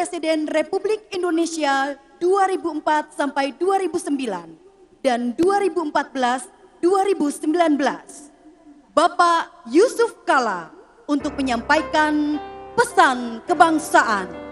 Presiden Republik Indonesia 2004 sampai 2009 dan 2014-2019, Bapak Yusuf Kala untuk menyampaikan pesan kebangsaan.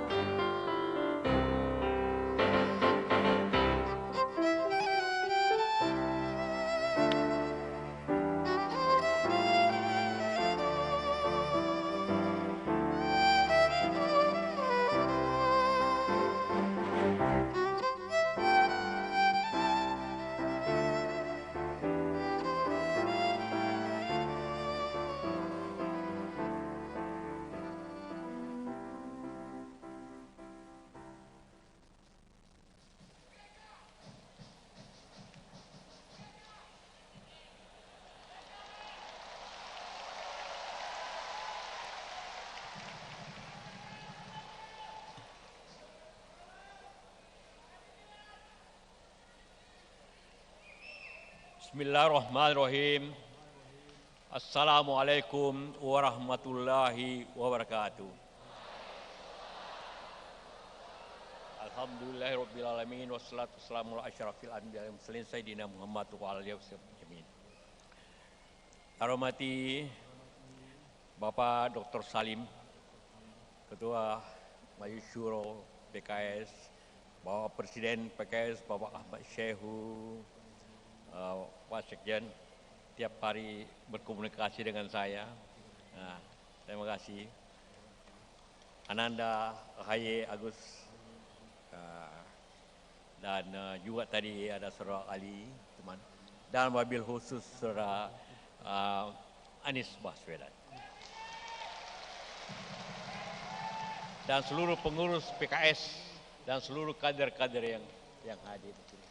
Bismillahirrahmanirrahim. Assalamualaikum warahmatullahi wabarakatuh. Alhamdulillahirrabbilalamin. Wassalatu wassalamu ala asyrafil anbiya wal mursalin sayyidina Muhammad wa alihi wasallam. Hormati Bapak Dr. Salim, Ketua Majelis Syuro PKS, Bapak Presiden PKS Bapak Ahmad Syekhu, Pak Sekjen tiap hari berkomunikasi dengan saya. Terima kasih. Ananda, Ahaye, Agus, dan juga tadi ada Saudara Ali, teman, dan wabil khusus Saudara Anies Baswedan. Dan seluruh pengurus PKS dan seluruh kader-kader yang hadir di sini.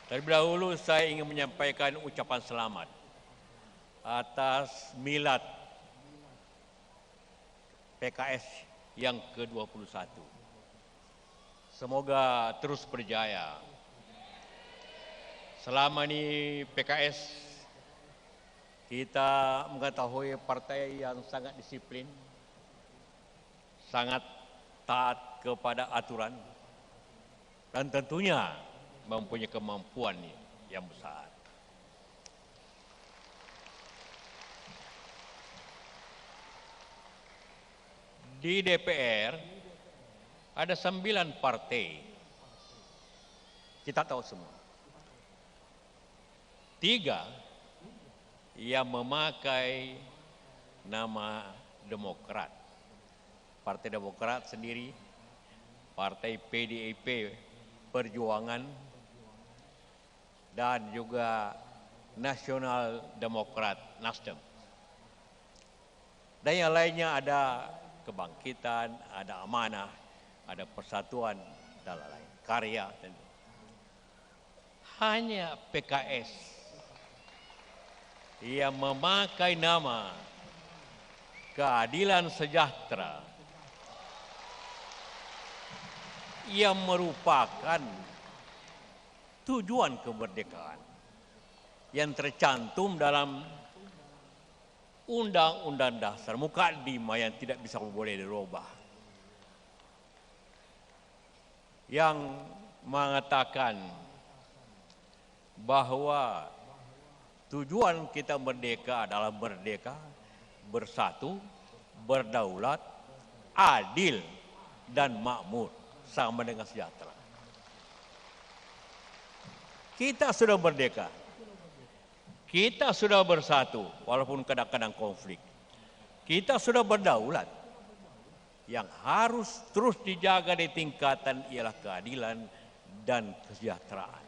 Terlebih dahulu saya ingin menyampaikan ucapan selamat atas milad PKS yang ke-21. Semoga terus berjaya. Selama ini PKS kita mengetahui partai yang sangat disiplin, sangat taat kepada aturan, dan tentunya mempunyai kemampuan yang besar. Di DPR ada 9 partai, kita tahu semua. 3 yang memakai nama Demokrat. Partai Demokrat sendiri, Partai PDIP Perjuangan, dan juga Nasional Demokrat Nasdem. Dan yang lainnya ada Kebangkitan, ada Amanah, ada Persatuan, dan lain-lain. Karya. Hanya PKS yang memakai nama Keadilan Sejahtera yang merupakan tujuan kemerdekaan yang tercantum dalam Undang-Undang Dasar muka 5 yang tidak bisa boleh dirubah, yang mengatakan bahwa tujuan kita merdeka adalah merdeka, bersatu, berdaulat, adil, dan makmur, sama dengan sejahtera. Kita sudah merdeka, kita sudah bersatu walaupun kadang-kadang konflik, kita sudah berdaulat. Yang harus terus dijaga di tingkatan ialah keadilan dan kesejahteraan.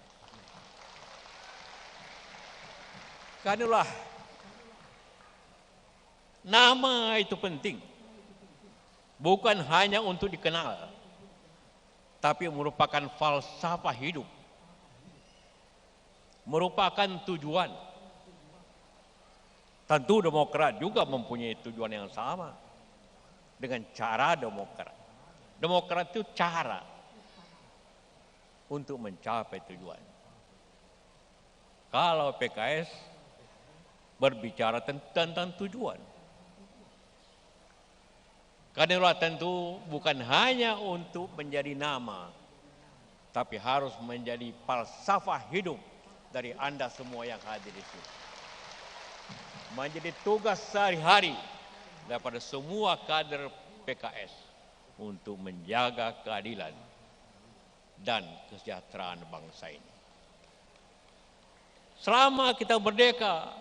Karenalah nama itu penting, bukan hanya untuk dikenal, tapi merupakan falsafah hidup, merupakan tujuan. Tentu Demokrat juga mempunyai tujuan yang sama dengan cara Demokrat. Demokrat itu cara untuk mencapai tujuan. Kalau PKS berbicara tentang tujuan. Karena itulah tentu bukan hanya untuk menjadi nama, tapi harus menjadi falsafah hidup dari Anda semua yang hadir di sini. Menjadi tugas sehari-hari daripada semua kader PKS untuk menjaga keadilan dan kesejahteraan bangsa ini. Selama kita merdeka,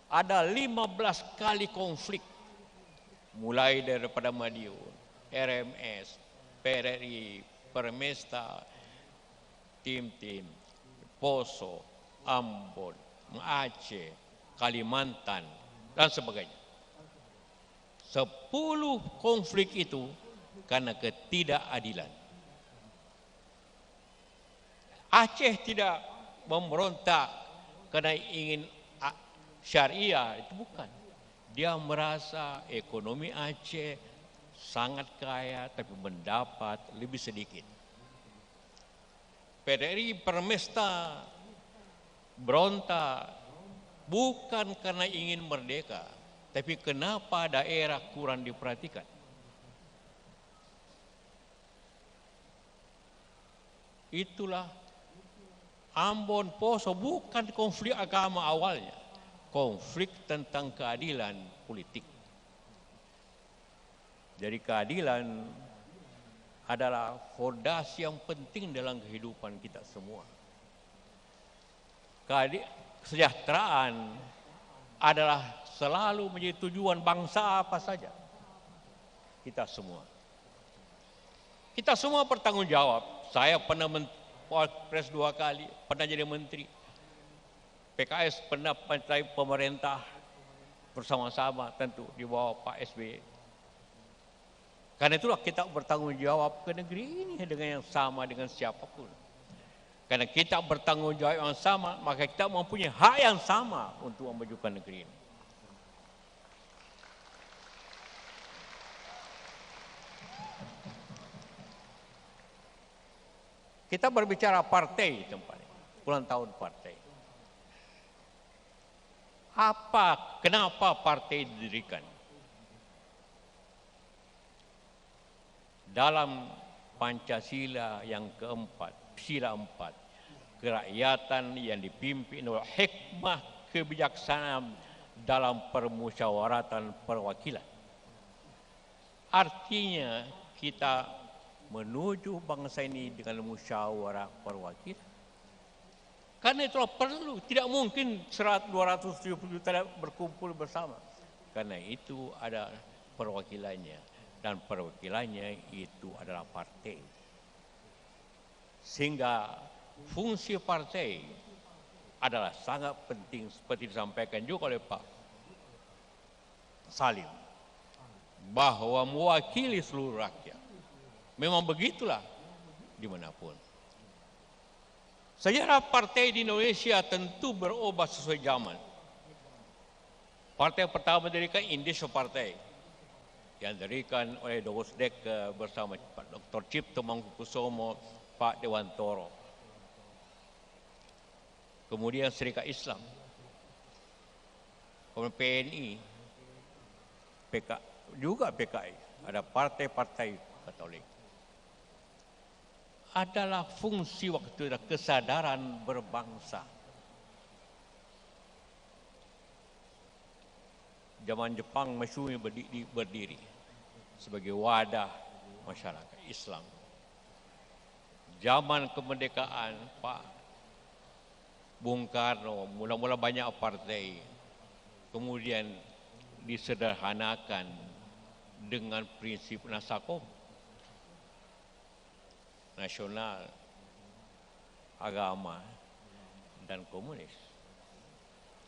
ada 15 kali konflik. Mulai daripada Madiun, RMS, PRRI, Permesta, Tim-Tim, Poso, Ambon, Aceh, Kalimantan, dan sebagainya. 10 konflik itu karena ketidakadilan. Aceh tidak memberontak karena ingin syariah, itu bukan. Dia merasa ekonomi Aceh sangat kaya tapi mendapat lebih sedikit. PRRI Permesta berontak bukan karena ingin merdeka, tapi kenapa daerah kurang diperhatikan. Itulah Ambon, Poso bukan konflik agama awalnya, konflik tentang keadilan politik. Jadi keadilan adalah fondasi yang penting dalam kehidupan kita semua. Kesejahteraan adalah selalu menjadi tujuan bangsa apa saja. Kita semua. Kita semua bertanggung jawab. Saya pernah Pres 2 kali, pernah jadi menteri. PKS pernah menjadi pemerintah bersama-sama tentu di bawah Pak SBY. Karena itulah kita bertanggung jawab ke negeri ini dengan yang sama dengan siapapun. Karena kita bertanggung jawab yang sama, maka kita mempunyai hak yang sama untuk memajukan negeri ini. Kita berbicara partai tempatnya, ulang tahun partai. Kenapa partai didirikan? Dalam Pancasila yang keempat, sila 4, kerakyatan yang dipimpin oleh hikmah kebijaksanaan dalam permusyawaratan perwakilan. Artinya kita menuju bangsa ini dengan musyawarah perwakilan. Karena itulah perlu, tidak mungkin 270 juta berkumpul bersama. Karena itu ada perwakilannya. Dan perwakilannya itu adalah partai. Sehingga fungsi partai adalah sangat penting seperti disampaikan juga oleh Pak Salim. Bahwa mewakili seluruh rakyat. Memang begitulah dimanapun. Sejarah partai di Indonesia tentu berubah sesuai zaman. Partai pertama didirikan Indonesia Partai yang didirikan oleh Dosdek bersama Pak Dr. Cipto Mangkukusumo, Pak Dewantoro. Kemudian Serikat Islam, kemudian PNI, juga PKI, ada partai-partai Katolik. Adalah fungsi waktu itu kesadaran berbangsa. Zaman Jepang Matsui berdiri sebagai wadah masyarakat Islam. Zaman kemerdekaan Pak Bung Karno mula-mula banyak partai, kemudian disederhanakan dengan prinsip Nasakom, nasional, agama, dan komunis.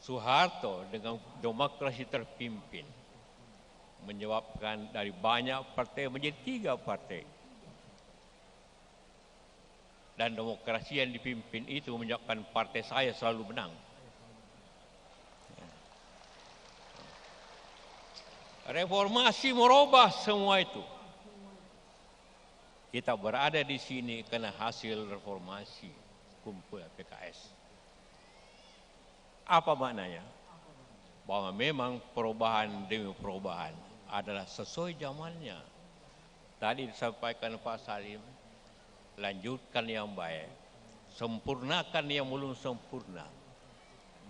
Soeharto dengan demokrasi terpimpin menyebabkan dari banyak partai menjadi 3 partai. Dan demokrasi yang dipimpin itu menyebabkan partai saya selalu menang. Reformasi merubah semua itu. Kita berada di sini karena hasil reformasi kumpul PKS. Apa maknanya? Bahwa memang perubahan demi perubahan adalah sesuai zamannya. Tadi disampaikan Pak Salim, lanjutkan yang baik, sempurnakan yang belum sempurna,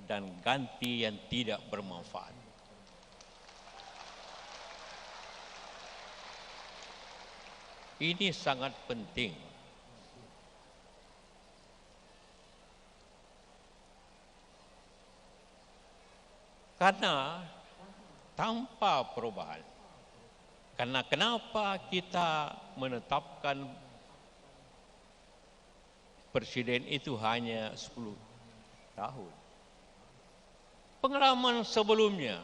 dan ganti yang tidak bermanfaat. Ini sangat penting. Karena tanpa perubahan, karena kenapa kita menetapkan presiden itu hanya 10 tahun. Pengalaman sebelumnya,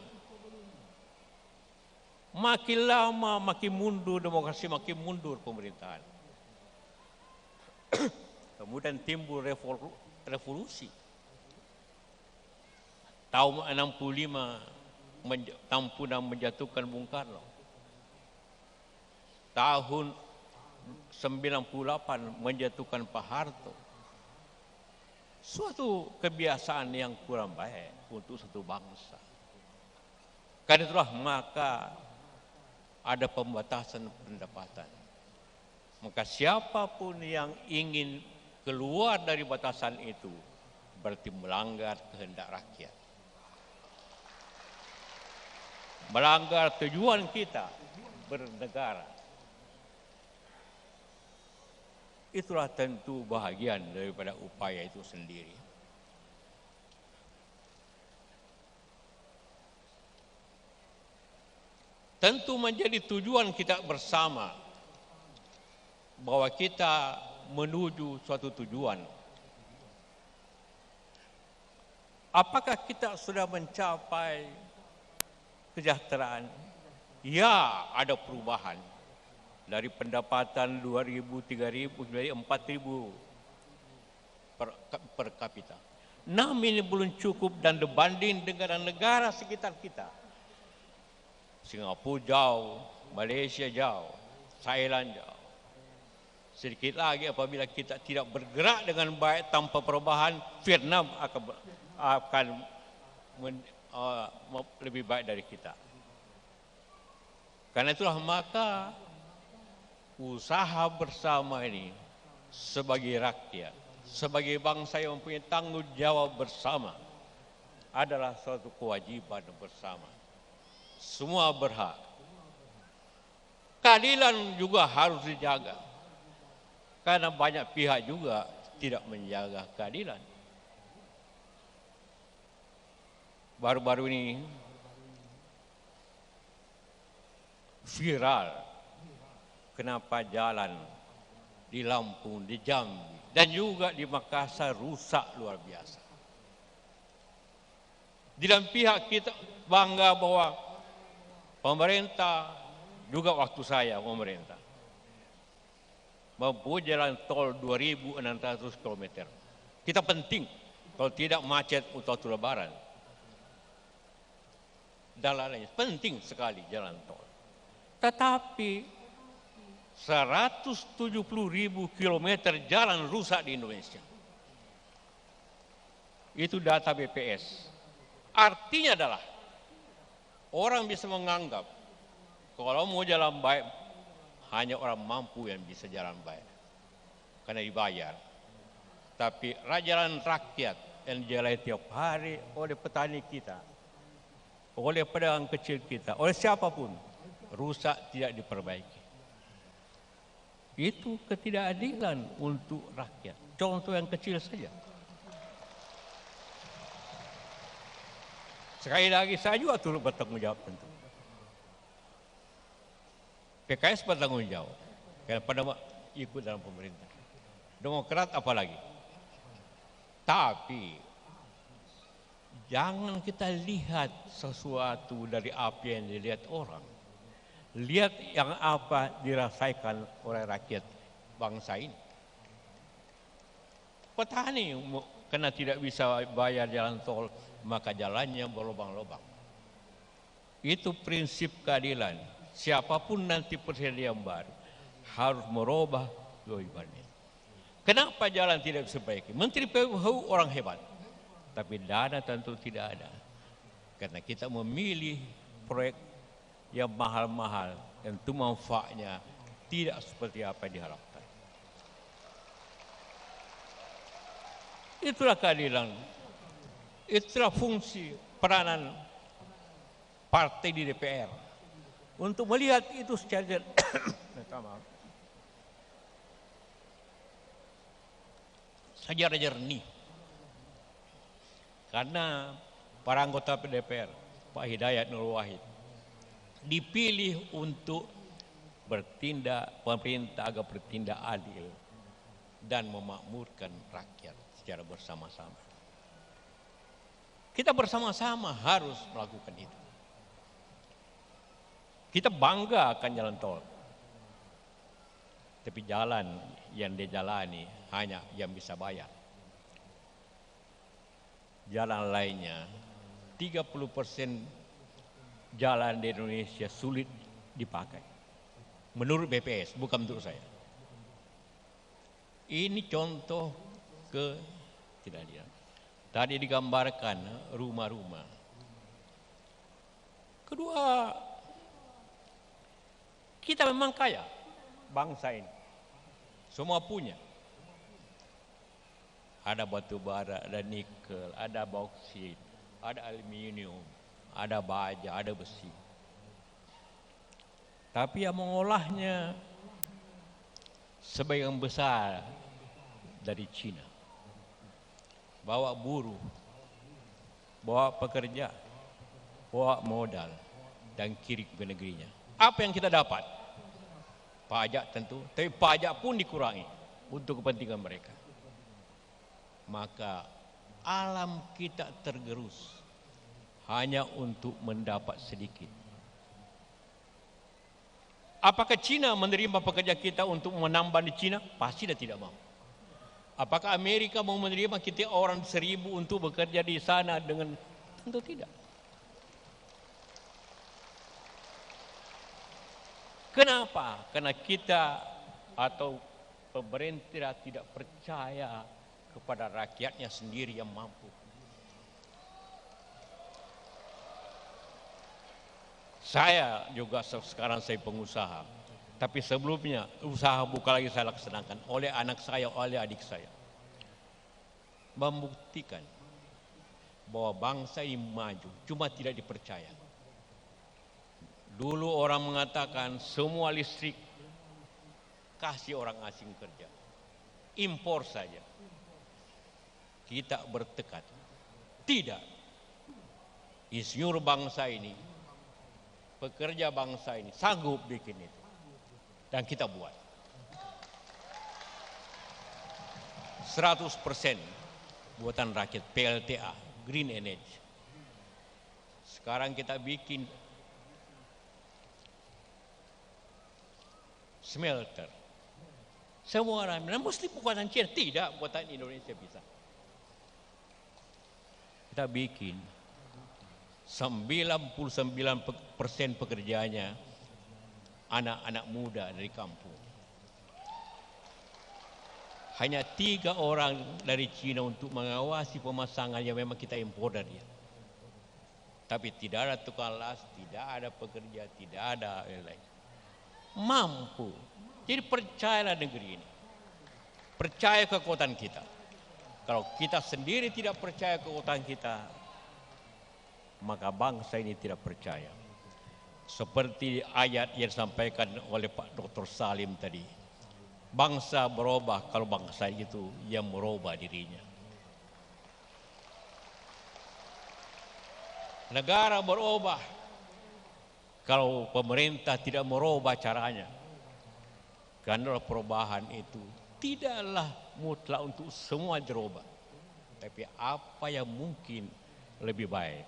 makin lama makin mundur demokrasi, makin mundur pemerintahan. Kemudian timbul revolusi. Tahun 65 Tampunan menjatuhkan Bung Karno. Tahun 98 menjatuhkan Pak Harto. Suatu kebiasaan yang kurang baik untuk satu bangsa. Karena itulah maka ada pembatasan pendapatan. Maka siapapun yang ingin keluar dari batasan itu berarti melanggar kehendak rakyat. Melanggar tujuan kita bernegara. Itulah tentu bahagian daripada upaya itu sendiri. Tentu menjadi tujuan kita bersama bahwa kita menuju suatu tujuan. Apakah kita sudah mencapai kesejahteraan? Ya, ada perubahan. Dari pendapatan 2.000, 3.000, menjadi 4.000 per kapita. Namun ini belum cukup dan dibanding dengan negara sekitar kita. Singapura jauh, Malaysia jauh, Thailand jauh. Sedikit lagi apabila kita tidak bergerak dengan baik tanpa perubahan, Vietnam akan lebih baik dari kita. Karena itulah maka usaha bersama ini sebagai rakyat, sebagai bangsa yang mempunyai tanggung jawab bersama adalah suatu kewajiban bersama. Semua berhak. Keadilan juga harus dijaga. Karena banyak pihak juga tidak menjaga keadilan. Baru-baru ini viral kenapa jalan di Lampung, di Jambi, dan juga di Makassar rusak luar biasa. Di dalam pihak kita bangga bahwa pemerintah, juga waktu saya pemerintah, mempunyai jalan tol 2.600 km. Kita penting, kalau tidak macet untuk Lebaran. Dan lain-lain, penting sekali jalan tol. Tetapi 170.000 kilometer jalan rusak di Indonesia. Itu data BPS. Artinya adalah orang bisa menganggap kalau mau jalan baik hanya orang mampu yang bisa jalan baik karena dibayar. Tapi jalan rakyat yang dijalani tiap hari oleh petani kita, oleh pedagang kecil kita, oleh siapapun, rusak tidak diperbaiki. Itu ketidakadilan untuk rakyat. Contoh yang kecil saja. Sekali lagi saya juga turut bertanggung jawab tentu. PKS bertanggung jawab. Karena pada ikut dalam pemerintah. Demokrat apalagi. Tapi jangan kita lihat sesuatu dari apa yang dilihat orang. Lihat yang apa dirasakan oleh rakyat bangsa ini. Petani karena tidak bisa bayar jalan tol, maka jalannya berlubang-lubang. Itu prinsip keadilan. Siapapun nanti presiden yang baru harus merubah kewajibannya. Kenapa jalan tidak bisa baik? Menteri PUH orang hebat, tapi dana tentu tidak ada. Karena kita memilih proyek yang mahal-mahal dan itu manfaatnya tidak seperti apa yang diharapkan. Itulah keadilan, itulah fungsi peranan partai di DPR untuk melihat itu secara secara jernih. Karena para anggota DPR, Pak Hidayat Nur Wahid, dipilih untuk bertindak, pemerintah agar bertindak adil dan memakmurkan rakyat secara bersama-sama. Kita bersama-sama harus melakukan itu. Kita bangga akan jalan tol. Tapi jalan yang dijalani hanya yang bisa bayar. Jalan lainnya, 30% jalan di Indonesia sulit dipakai. Menurut BPS, bukan menurut saya. Ini contoh ketidakadilan. Tadi digambarkan rumah-rumah. Kedua, kita memang kaya, bangsa ini. Semua punya. Ada batu bara, ada nikel, ada bauksit, ada aluminium, ada baja, ada besi. Tapi yang mengolahnya sebagian besar dari Cina. Bawa buruh, bawa pekerja, bawa modal dan kirim ke negerinya. Apa yang kita dapat? Pajak tentu, tapi pajak pun dikurangi untuk kepentingan mereka. Maka alam kita tergerus hanya untuk mendapat sedikit. Apakah Cina menerima pekerja kita untuk menambah di Cina? Pasti dia tidak mau. Apakah Amerika mau menerima kita orang 1.000 untuk bekerja di sana dengan? Tentu tidak. Kenapa? Karena kita atau pemerintah tidak percaya kepada rakyatnya sendiri yang mampu. Saya juga sekarang saya pengusaha, tapi sebelumnya usaha bukan lagi saya laksanakan oleh anak saya, oleh adik saya. Membuktikan bahwa bangsa ini maju, cuma tidak dipercaya. Dulu orang mengatakan semua listrik kasih orang asing kerja, impor saja. Kita bertekad, tidak. Insinyur bangsa ini, pekerja bangsa ini sanggup bikin itu. Dan kita buat. 100% buatan rakyat PLTA, Green Energy. Sekarang kita bikin smelter. Semua orang bilang, mesti buatan Cina. Tidak, buatan Indonesia bisa. Kita bikin 99% pekerjaannya anak-anak muda dari kampung. Hanya 3 orang dari Cina untuk mengawasi pemasangan yang memang kita impor dari dia. Tapi tidak ada tukang las, tidak ada pekerja, tidak ada lain. Mampu. Jadi percayalah negeri ini. Percaya kekuatan kita. Kalau kita sendiri tidak percaya kekuatan kita, maka bangsa ini tidak percaya. Seperti ayat yang disampaikan oleh Pak Dr. Salim tadi. Bangsa berubah kalau bangsa itu yang merubah dirinya. Negara berubah kalau pemerintah tidak merubah caranya. Karena perubahan itu tidaklah mutlak untuk semua dirubah. Tapi apa yang mungkin lebih baik.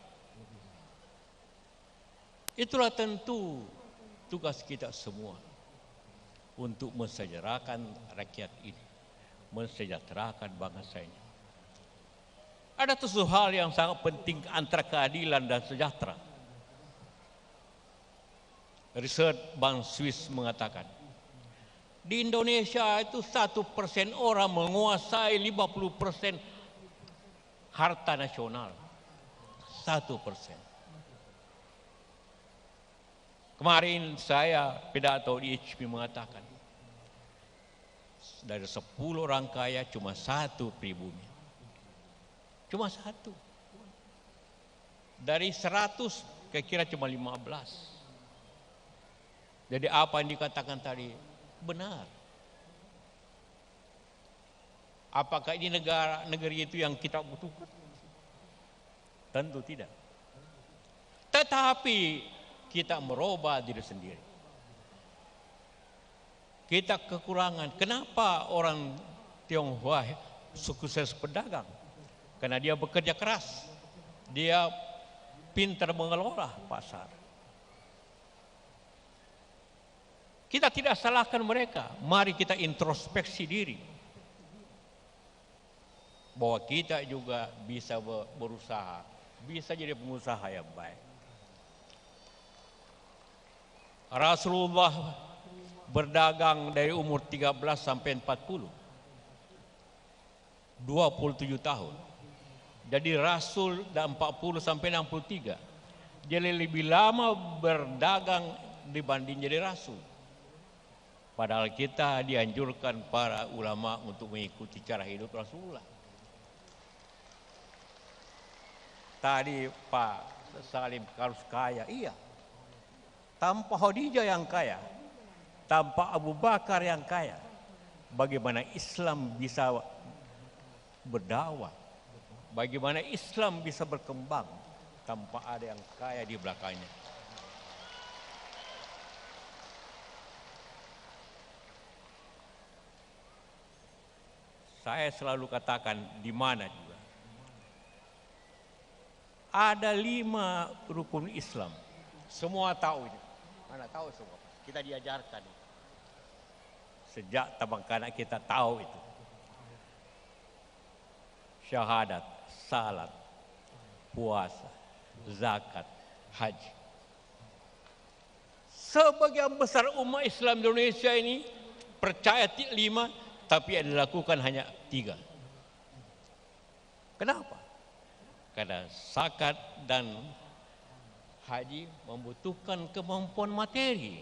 Itulah tentu tugas kita semua untuk mensejahterakan rakyat ini, mensejahterakan bangsa ini. Ada tujuh hal yang sangat penting antara keadilan dan sejahtera. Riset Bank Swiss mengatakan, di Indonesia itu 1% orang menguasai 50% harta nasional. 1%. Kemarin saya pidato di HP mengatakan, dari 10 orang kaya cuma 1 pribumi. Cuma 1. Dari 100 kira-kira cuma 15. Jadi apa yang dikatakan tadi benar. Apakah ini negeri itu yang kita butuhkan? Tentu tidak. Tetapi kita merubah diri sendiri. Kita kekurangan. Kenapa orang Tionghoa sukses pedagang? Karena dia bekerja keras. Dia pintar mengelola pasar. Kita tidak salahkan mereka. Mari kita introspeksi diri. Bahwa kita juga bisa berusaha. Bisa jadi pengusaha yang baik. Rasulullah berdagang dari umur 13 sampai 40. 27 tahun. Jadi Rasul dan 40 sampai 63. Dia lebih lama berdagang dibanding jadi Rasul. Padahal kita dianjurkan para ulama untuk mengikuti cara hidup Rasulullah. Tadi Pak Salim harus kaya, iya. Tanpa Khadijah yang kaya, tanpa Abu Bakar yang kaya, bagaimana Islam bisa berdakwah? Bagaimana Islam bisa berkembang tanpa ada yang kaya di belakangnya? Saya selalu katakan di mana juga. Ada 5 rukun Islam. Semua tahu ini. Mana tahu semua. Kita diajarkan. Sejak tabang kanak kita tahu itu. Syahadat, salat, puasa, zakat, haji. Sebagian besar umat Islam di Indonesia ini percaya 5, tapi yang dilakukan hanya 3. Kenapa? Karena zakat dan haji membutuhkan kemampuan materi.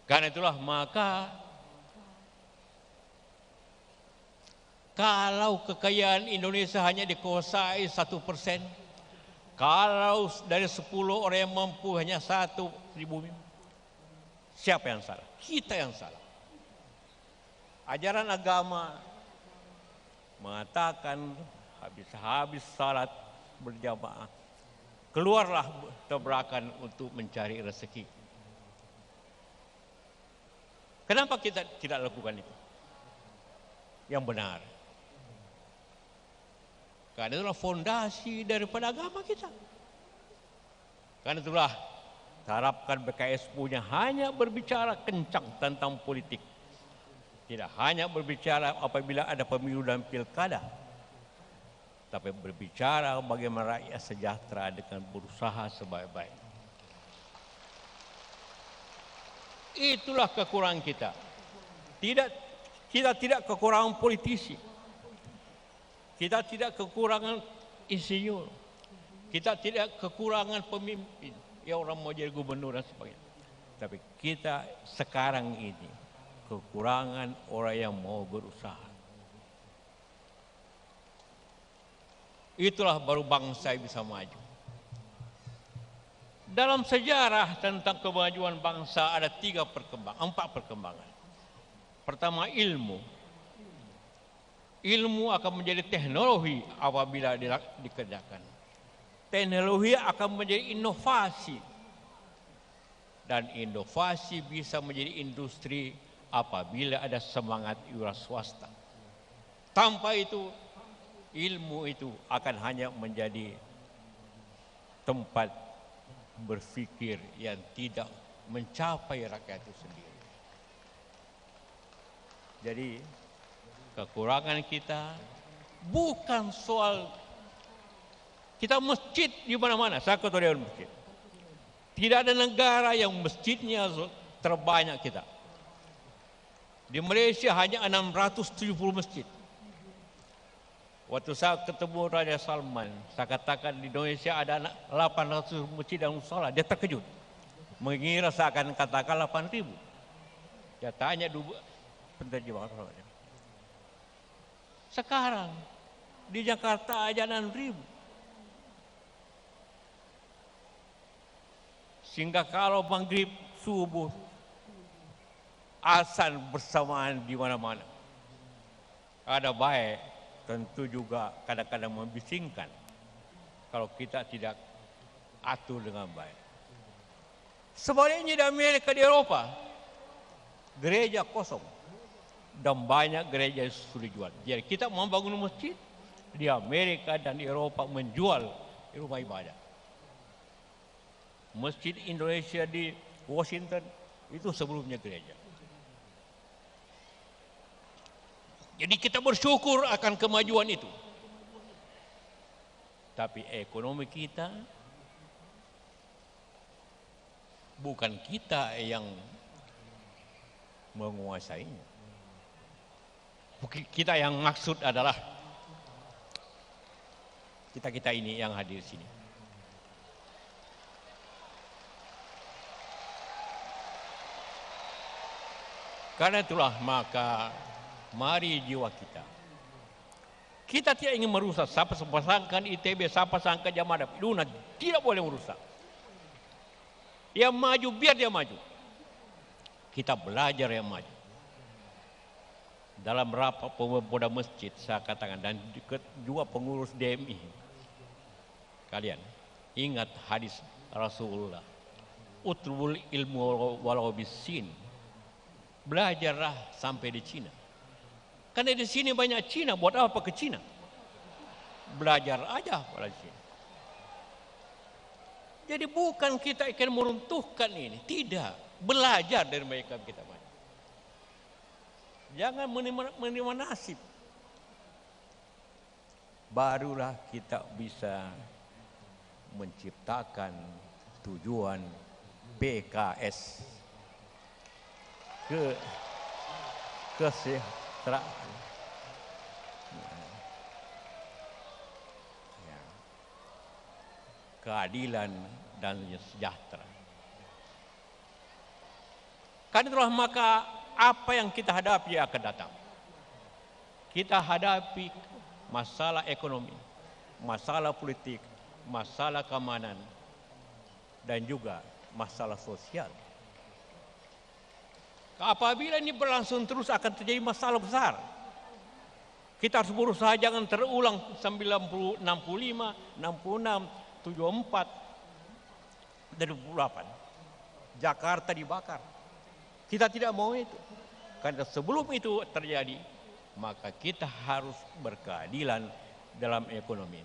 Karena itulah maka kalau kekayaan Indonesia hanya dikuasai 1%, kalau dari 10 orang yang mampu hanya 1 pribumi, siapa yang salah? Kita yang salah. Ajaran agama mengatakan habis salat berjamaah, keluarlah tabrakan untuk mencari rezeki. Kenapa kita tidak lakukan itu? Yang benar. Karena itulah fondasi daripada agama kita. Karena itulah harapkan BKS punya hanya berbicara kencang tentang politik. Tidak hanya berbicara apabila ada pemilu dan pilkada. Tapi berbicara bagaimana rakyat sejahtera dengan berusaha sebaik-baik. Itulah kekurangan kita. Kita tidak kekurangan politisi. Kita tidak kekurangan insinyur. Kita tidak kekurangan pemimpin. Ya orang mau jadi gubernur dan sebagainya. Tapi kita sekarang ini kekurangan orang yang mau berusaha. Itulah baru bangsa bisa maju. Dalam sejarah tentang kemajuan bangsa ada 4 perkembangan. Pertama, ilmu. Ilmu akan menjadi teknologi apabila dikerjakan. Teknologi akan menjadi inovasi. Dan inovasi bisa menjadi industri apabila ada semangat wira swasta. Tanpa itu, ilmu itu akan hanya menjadi tempat berpikir yang tidak mencapai rakyat itu sendiri. Jadi kekurangan kita bukan soal kita masjid di mana-mana. Saya ketua dewan masjid. Tidak ada negara yang masjidnya terbanyak kita. Di Malaysia hanya 670 masjid. Waktu saya ketemu Raja Salman, saya katakan di Indonesia ada 800 masjid dan musola. Dia terkejut. Mengira saya akan katakan 8.000. Dia tanya dulu penerjemah. Sekarang di Jakarta aja 6.000. Sehingga kalau maghrib subuh azan bersamaan di mana-mana. Ada baik, tentu juga kadang-kadang membisingkan kalau kita tidak atur dengan baik. Sebaliknya di Amerika, di Eropa, gereja kosong dan banyak gereja yang sudah dijual. Jadi kita membangun masjid di Amerika dan di Eropa menjual rumah ibadah. Masjid Indonesia di Washington itu sebelumnya gereja. Jadi kita bersyukur akan kemajuan itu. Tapi ekonomi kita, bukan kita yang menguasainya. Kita yang maksud adalah kita ini yang hadir di sini. Karena itulah maka mari jiwa kita. Kita tidak ingin merusak. Siapa pasangkan ITB, siapa pasangkan Jamada, Luna, tidak boleh merusak. Yang maju biar dia maju. Kita belajar yang maju. Dalam rapat pemuda masjid saya katakan dan juga pengurus DMI. Kalian ingat hadis Rasulullah. Utlubul ilmu walau bisin. Belajarlah sampai di Cina. Karena di sini banyak Cina, buat apa ke Cina? Belajar aja pada Cina. Jadi bukan kita akan meruntuhkan ini, tidak. Belajar dari mereka kita banyak. Jangan menerima nasib. Barulah kita bisa menciptakan tujuan PKS kesejahteraan. Ya. Keadilan dan sejahtera. Karena itulah maka apa yang kita hadapi akan datang. Kita hadapi masalah ekonomi, masalah politik, masalah keamanan, dan juga masalah sosial. Apabila ini berlangsung terus akan terjadi masalah besar. Kita harus berusaha jangan terulang 65, 65, 66, 74, dan 28. Jakarta dibakar. Kita tidak mau itu. Karena sebelum itu terjadi, maka kita harus berkeadilan dalam ekonomi,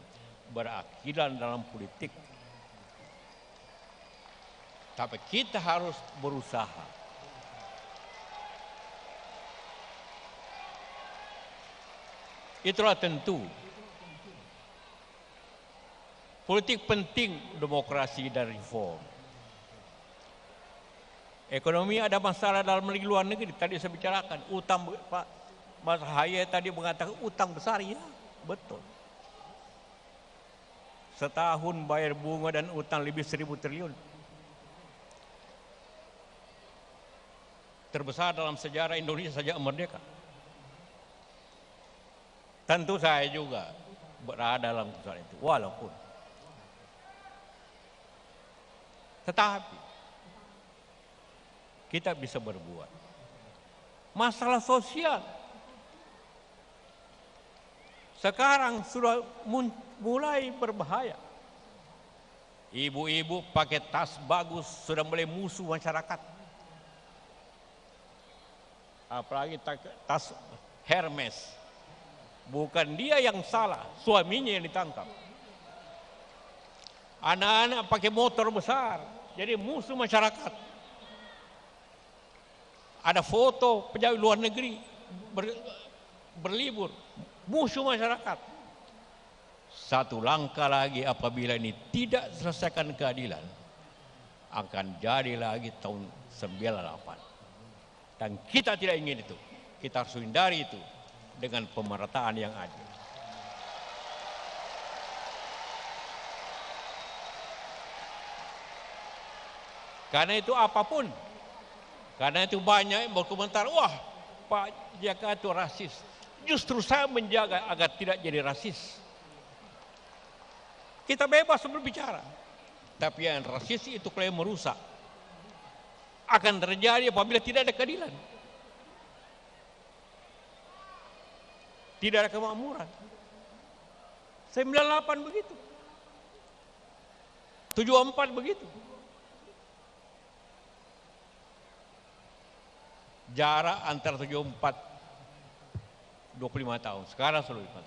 berkeadilan dalam politik. Tapi kita harus berusaha. Itulah tentu. Politik penting, demokrasi dan reform. Ekonomi ada masalah dalam negeri luar negeri. Tadi saya bicarakan utang, Pak Mas Haye tadi mengatakan utang besar, ya betul. Setahun bayar bunga dan utang lebih 1.000 triliun. Terbesar dalam sejarah Indonesia sejak merdeka. Tentu saya juga berada dalam kesalahan itu, walaupun. Tetapi kita bisa berbuat. Masalah sosial sekarang sudah mulai berbahaya. Ibu-ibu pakai tas bagus sudah mulai musuh masyarakat. Apalagi tas Hermes. Bukan dia yang salah, suaminya yang ditangkap. Anak-anak pakai motor besar, jadi musuh masyarakat. Ada foto pejabat luar negeri berlibur, musuh masyarakat. Satu langkah lagi apabila ini tidak selesaikan keadilan, akan jadi lagi tahun 98. Dan kita tidak ingin itu. Kita harus hindari itu dengan pemerataan yang adil. Karena itu apapun, karena itu banyak yang berkomentar, wah Pak JK itu rasis. Justru saya menjaga agar tidak jadi rasis. Kita bebas berbicara, tapi yang rasis itu klaim merusak. Akan terjadi apabila tidak ada keadilan. Tidak ada kemakmuran. 98 begitu. 74 begitu. Jarak antara 74 25 tahun. Sekarang 25 tahun.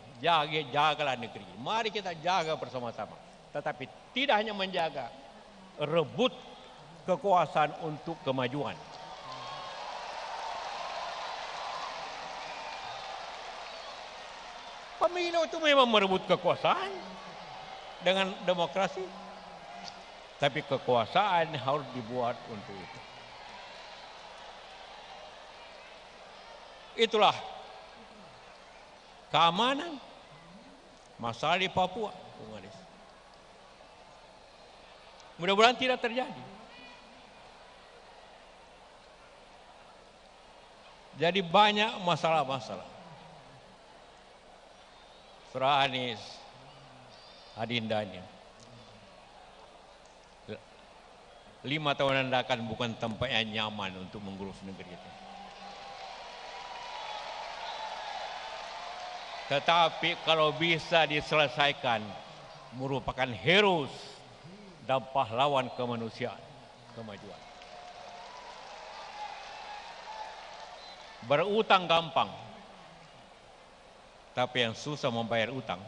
Jagalah negeri. Mari kita jaga bersama-sama. Tetapi tidak hanya menjaga, rebut kekuasaan untuk kemajuan. Pemilu itu memang merebut kekuasaan dengan demokrasi. Tapi kekuasaan harus dibuat untuk itu. Itulah keamanan masalah di Papua, Bung Anies. Mudah-mudahan tidak terjadi. Jadi banyak masalah-masalah. Saudara Anies, adindanya, 5 tahun Anda akan bukan tempat yang nyaman untuk mengurus negeri itu. Tetapi kalau bisa diselesaikan, merupakan heroes dan pahlawan kemanusiaan, kemajuan. Berutang gampang, tapi yang susah membayar utang.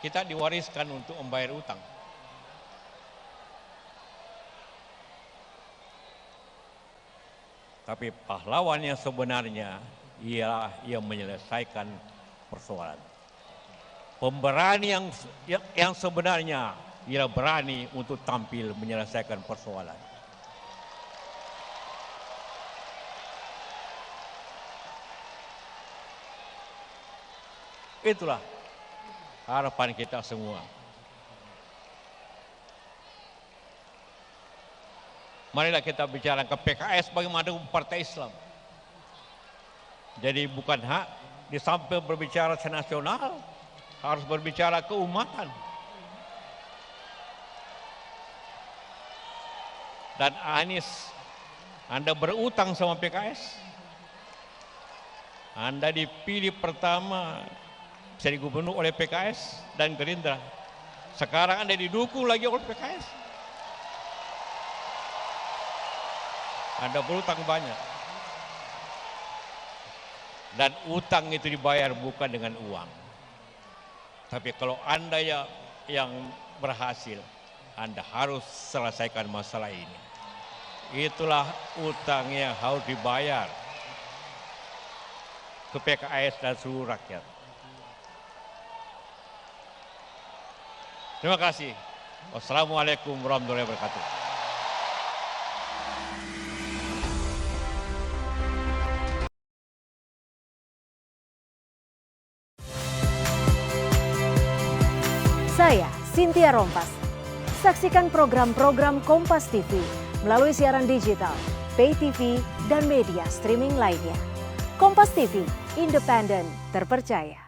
Kita diwariskan untuk membayar utang. Tapi pahlawan yang sebenarnya ialah yang menyelesaikan persoalan. Pemberani yang sebenarnya ialah berani untuk tampil menyelesaikan persoalan. Itulah harapan kita semua. Marilah kita bicara ke PKS bagaimana partai Islam. Jadi bukan hak di samping berbicara senasional, harus berbicara keumatan. Dan Anies, Anda berutang sama PKS. Anda dipilih pertama jadi gubernur oleh PKS dan Gerindra. Sekarang Anda didukung lagi oleh PKS. Anda berutang banyak. Dan utang itu dibayar bukan dengan uang. Tapi kalau Anda yang berhasil, Anda harus selesaikan masalah ini. Itulah utang yang harus dibayar ke PKS dan seluruh rakyat. Terima kasih. Wassalamualaikum warahmatullahi wabarakatuh. Saya, Cynthia Rompas. Saksikan program-program Kompas TV melalui siaran digital, pay TV, dan media streaming lainnya. Kompas TV, independen, terpercaya.